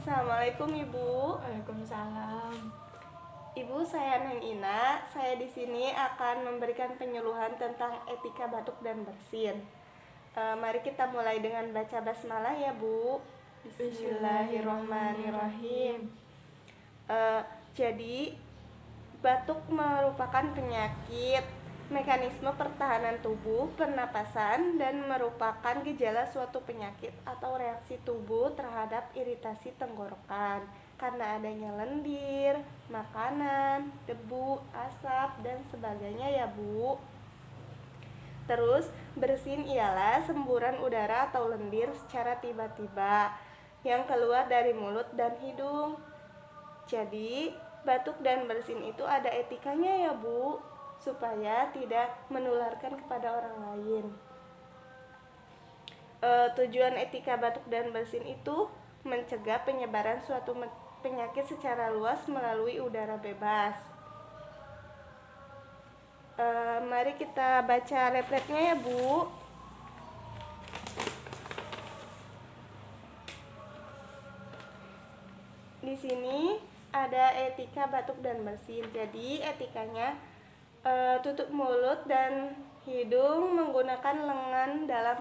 Assalamualaikum Ibu. Waalaikumsalam. Ibu, saya Neng Ina. Saya di sini akan memberikan penyuluhan tentang etika batuk dan bersin. Mari kita mulai dengan baca basmalah ya Bu. Bismillahirrohmanirrohim. Jadi batuk merupakan penyakit mekanisme pertahanan tubuh, pernapasan, dan merupakan gejala suatu penyakit atau reaksi tubuh terhadap iritasi tenggorokan karena adanya lendir, makanan, debu, asap, dan sebagainya ya Bu. Terus bersin ialah semburan udara atau lendir secara tiba-tiba yang keluar dari mulut dan hidung. Jadi batuk dan bersin itu ada etikanya ya Bu, supaya tidak menularkan kepada orang lain. Tujuan etika batuk dan bersin itu mencegah penyebaran suatu penyakit secara luas melalui udara bebas. Mari kita baca leafletnya ya Bu. Di sini ada etika batuk dan bersin. Jadi etikanya tutup mulut dan hidung menggunakan lengan dalam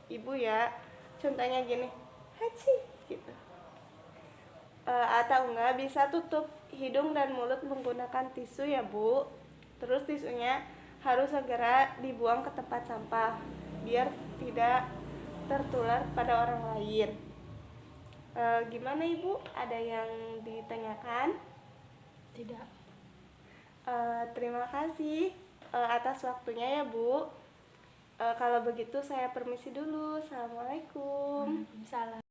Ibu ya. Contohnya gini, haci gitu. Atau enggak bisa tutup hidung dan mulut menggunakan tisu ya Bu. Terus tisunya harus segera dibuang ke tempat sampah biar tidak tertular pada orang lain. Gimana Ibu? Ada yang ditanyakan? Tidak. Terima kasih atas waktunya ya Bu. Kalau begitu saya permisi dulu. Assalamualaikum. Waalaikumsalam.